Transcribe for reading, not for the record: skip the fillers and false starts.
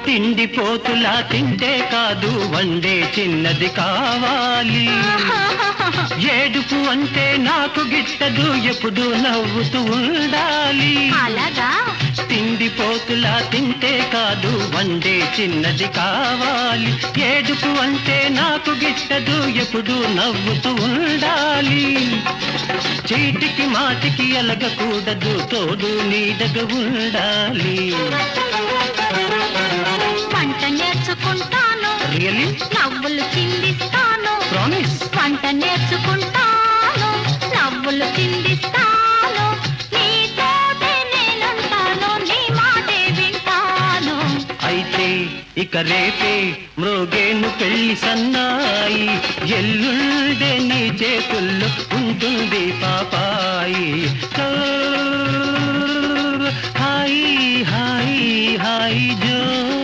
తిండిపోతులా తింటే కాదు వండే చిన్నది కావాలి. ఏడుపు అంటే నాకు గిట్టదు, ఎప్పుడు నవ్వుతూ ఉండాలి. అలాగా తిండిపోతులా తింటే కాదు వండే చిన్నది కావాలి. ఏడుపు అంటే నాకు గిట్టదు, ఎప్పుడు నవ్వుతూ ఉండాలి. చీటికి మాటికి అలగకూడదు, తోడు నీడగా ఉండాలి. వంట నేర్చుకుంటాను, రియలీ నవ్వులు చిందిస్తాను. ప్రామిస్. వంట నేర్చుకుంటాను, నవ్వులు చిందిస్తాను. నీతోటే నేనుంటాను, నీ మాటే వింటాను. అయితే ఇక రేపే మ్రోగేను పెళ్లి సన్నాయి. ఎల్లుండే నీ చేతుల్లో ఉంటుంది పాపాయి. హాయి హాయి హాయి జో